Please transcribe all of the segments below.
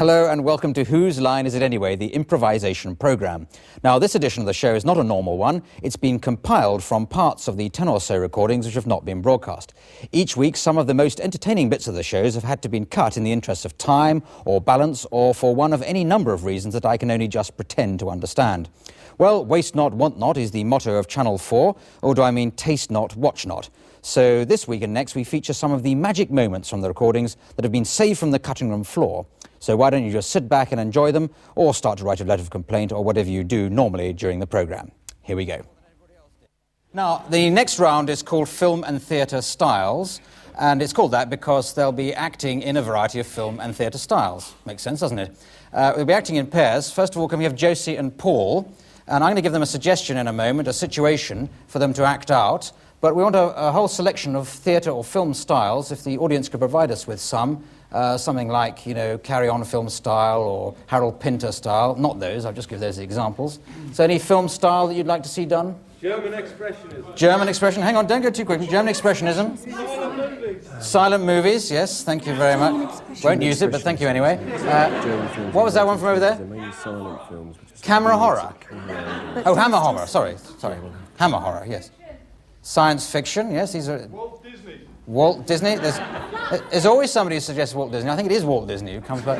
Hello and welcome to Whose Line Is It Anyway, the improvisation programme. Now, this edition of the show is not a normal one. It's been compiled from parts of the 10 or so recordings which have not been broadcast. Each week, some of the most entertaining bits of the shows have had to be cut in the interest of time or balance or for one of any number of reasons that I can only just pretend to understand. Well, waste not, want not is the motto of Channel 4, or do I mean taste not, watch not. So this week and next we feature some of the magic moments from the recordings that have been saved from the cutting room floor. So why don't you just sit back and enjoy them, or start to write a letter of complaint, or whatever you do normally during the programme. Here we go. Now, the next round is called Film and Theatre Styles, and it's called that because they'll be acting in a variety of film and theatre styles. Makes sense, doesn't it? We'll be acting in pairs. First of all, can we have Josie and Paul? And I'm going to give them a suggestion in a moment, a situation for them to act out. But we want a whole selection of theatre or film styles, if the audience could provide us with some. Something like, Carry On film style or Harold Pinter style. Not those, I'll just give those examples. So any film style that you'd like to see done? German expressionism. German expression. Hang on, don't go too quickly. German expressionism. Silent movies. Silent movies, yes, thank you very much. Won't use it, but thank you anyway. What was that one from over there? Camera horror. Oh, Hammer horror, sorry. Hammer horror, yes. Science fiction, yes, these are... Walt Disney. Walt Disney? There's always somebody who suggests Walt Disney. I think it is Walt Disney who comes back.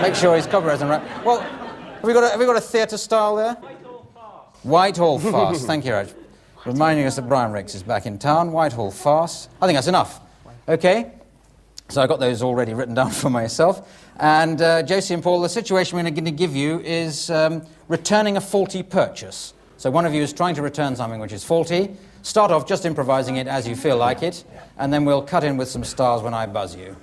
Make sure his copyright isn't right. Well, have we got a theatre style there? Whitehall farce. Whitehall farce. Thank you, Raj. Reminding us that Brian Ricks is back in town. Whitehall farce. I think that's enough. Okay. So I got those already written down for myself. And Josie and Paul, the situation we're going to give you is returning a faulty purchase. So one of you is trying to return something which is faulty. Start off just improvising it as you feel like it, and then we'll cut in with some stars when I buzz you.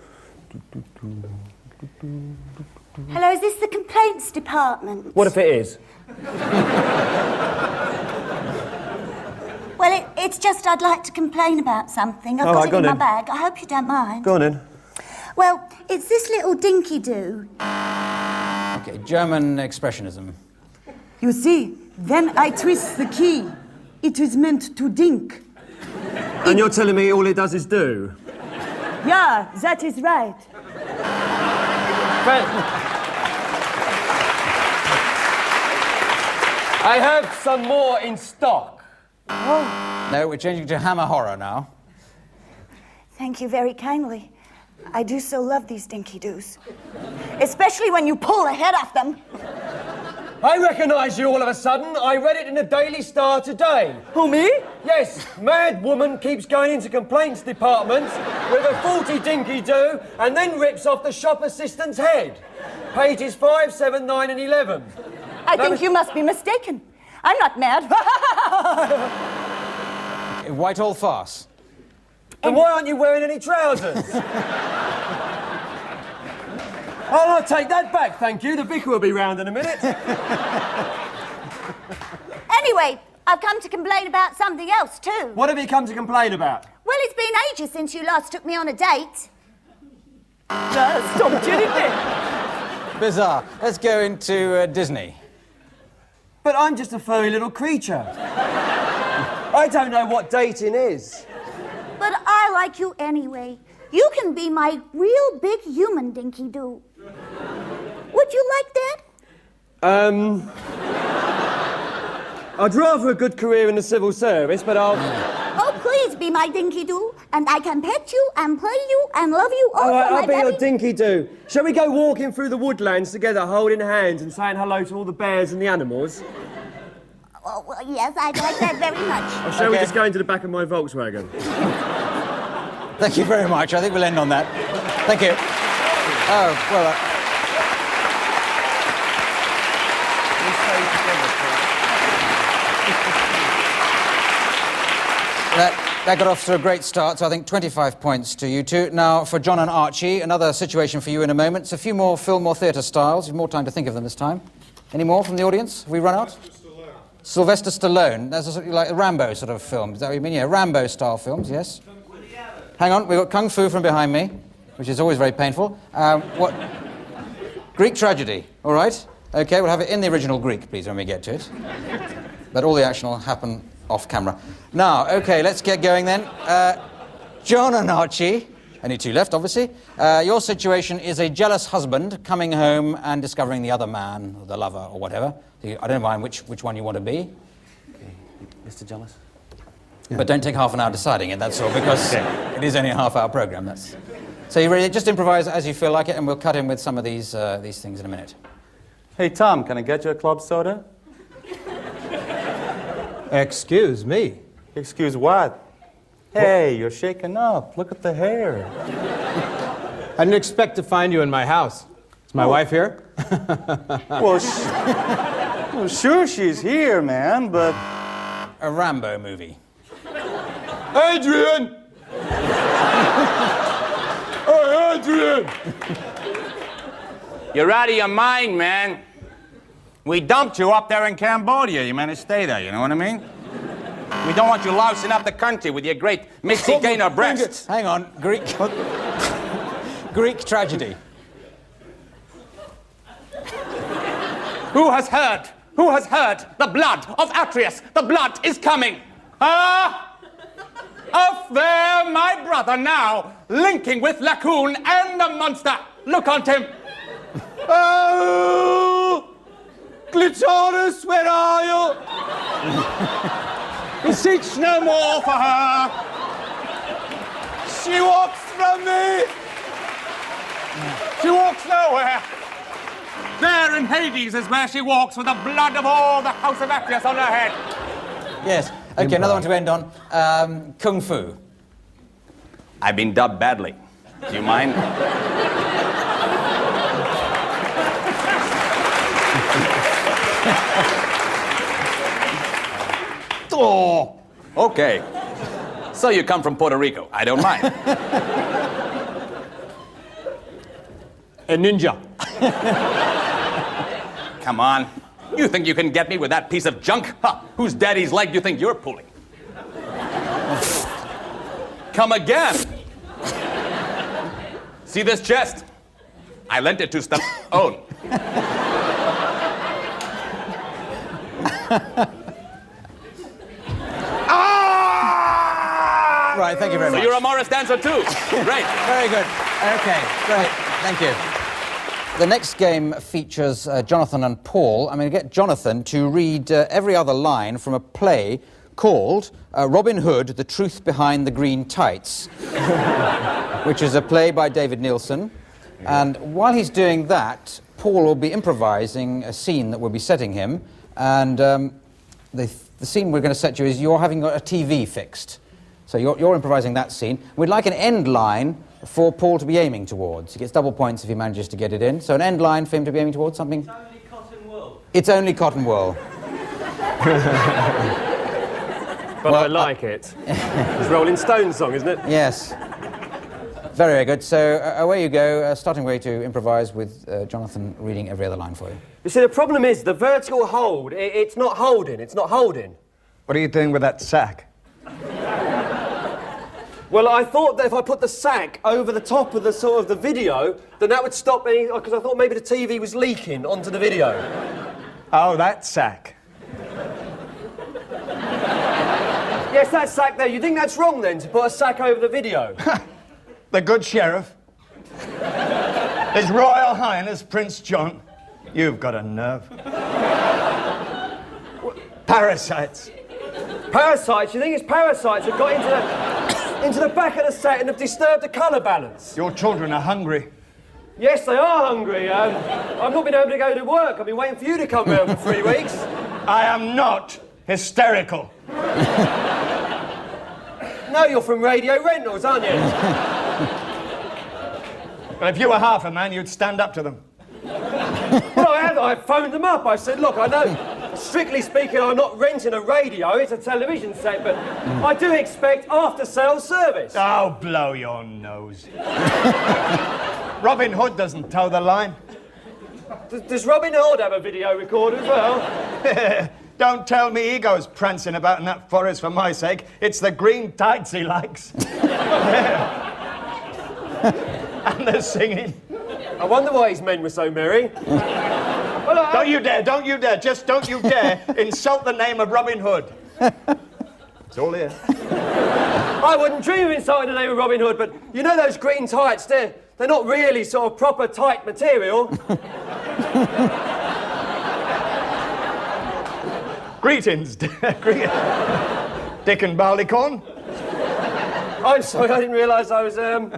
Hello, is this the complaints department? What if it is? Well, it's just I'd like to complain about something. I've got it in my bag. I hope you don't mind. Go on in. Well, it's this little dinky-doo. Okay, German expressionism. You see, when I twist the key, it is meant to dink. And you're telling me all it does is do? Yeah, that is right. I have some more in stock. Oh. No, we're changing to Hammer horror now. Thank you very kindly. I do so love these dinky-doos. Especially when you pull the head off them. I recognise you all of a sudden. I read it in the Daily Star today. Who, me? Yes, mad woman keeps going into complaints departments with a faulty dinky-doo and then rips off the shop assistant's head. Pages 5, 7, 9 and 11. I think you must be mistaken. I'm not mad. Whitehall farce. Then why aren't you wearing any trousers? I'll take that back, thank you. The vicar will be round in a minute. Anyway, I've come to complain about something else, too. What have you come to complain about? Well, it's been ages since you last took me on a date. Stop kidding me. Bizarre. Let's go into Disney. But I'm just a furry little creature. I don't know what dating is. But I like you anyway. You can be my real big human dinky-doo. Would you like that? I'd rather a good career in the civil service, but I'll... Oh, please be my dinky-doo, and I can pet you and play you and love you all All right, for my I'll be your daddy. dinky-doo. Shall we go walking through the woodlands together, holding hands and saying hello to all the bears and the animals? Oh, well, yes, I'd like that very much. Or shall we just go into the back of my Volkswagen? Thank you very much. I think we'll end on that. Thank you. Oh, well... That got off to a great start, so I think 25 points to you two. Now, for John and Archie, another situation for you in a moment. It's a few more film or theatre styles. You've more time to think of them this time. Any more from the audience? Have we run out? Sylvester Stallone. That's a, like a Rambo sort of film. Is that what you mean? Yeah, Rambo-style films, yes. Hang on, we've got Kung Fu from behind me, which is always very painful. What? Greek tragedy, all right? OK, we'll have it in the original Greek, please, when we get to it. But all the action will happen off camera. Now, OK, let's get going then. John and Archie, Only two left, obviously. Your situation is a jealous husband coming home and discovering the other man, or the lover, or whatever. I don't mind which one you want to be. Okay. Mr. Jealous? Yeah. But don't take half an hour deciding it, that's all, because it is only a half-hour programme. So you really just improvise as you feel like it, and we'll cut in with some of these things in a minute. Hey, Tom, can I get you a club soda? Excuse me. Excuse what? Hey, you're shaking up. Look at the hair. I didn't expect to find you in my house. Is my wife here? Well, well, sure she's here, man, but... A Rambo movie. Adrian! Hey, Adrian! You're out of your mind, man. We dumped you up there in Cambodia. You meant to stay there, you know what I mean? We don't want you lousing up the country with your great Misty Gaynor breasts. Hang on, Greek tragedy. Who has heard? Who has heard the blood of Atreus? The blood is coming. Up there, my brother now, linking with Lacoon and the monster. Look on him. Oh! Clitoris, where are you? Beseech no more for her. She walks from me! She walks nowhere. There in Hades is where she walks with the blood of all the House of Atreus on her head. Yes. Okay, another one to end on. Kung Fu. I've been dubbed badly. Do you mind? Oh, okay. So you come from Puerto Rico. I don't mind. A ninja. Come on. You think you can get me with that piece of junk? Huh. Whose daddy's leg do you think you're pulling? Come again. See this chest? I lent it to Stallone. Right, thank you very much. So you're a Morris dancer too. Great. Very good. Okay, great. Thank you. The next game features Jonathan and Paul. I'm going to get Jonathan to read every other line from a play called Robin Hood, The Truth Behind the Green Tights, which is a play by David Nielsen. And while he's doing that, Paul will be improvising a scene that we'll be setting him. And the scene we're going to set you is you're having a TV fixed. So you're improvising that scene. We'd like an end line for Paul to be aiming towards. He gets double points if he manages to get it in. So an end line for him to be aiming towards something. It's only cotton wool. It's only cotton wool. But I like it. It's Rolling Stones song, isn't it? Yes. Very, very good. So away you go, starting way to improvise with Jonathan reading every other line for you. You see, the problem is the vertical hold, it's not holding. It's not holding. What are you doing with that sack? Well, I thought that if I put the sack over the top of the video, then that would stop any, because I thought maybe the TV was leaking onto the video. Oh, that sack. Yes, that sack there. You think that's wrong then, to put a sack over the video? The good sheriff. His Royal Highness Prince John. You've got a nerve. Parasites. Parasites? You think it's parasites that got into the back of the set and have disturbed the colour balance? Your children are hungry. Yes, they are hungry. I've not been able to go to work. I've been waiting for you to come round for 3 weeks. I am not hysterical. No, you're from Radio Rentals, aren't you? Well, if you were half a man, you'd stand up to them. Well, I phoned them up. I said, look, I know, strictly speaking, I'm not renting a radio, it's a television set, but I do expect after-sales service. Oh, blow your nose. Robin Hood doesn't toe the line. Does Robin Hood have a video recorder as well? Don't tell me he goes prancing about in that forest for my sake. It's the green tights he likes. And the singing. I wonder why his men were so merry. Well, don't you dare, just don't you dare insult the name of Robin Hood. It's all here. I wouldn't dream of insulting the name of Robin Hood, but you know those green tights, they're not really sort of proper tight material. Greetings, Dick and Barleycorn. I'm sorry, I didn't realise I was, No,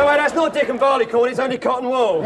wait, that's not Dick and Barleycorn, it's only cotton wool.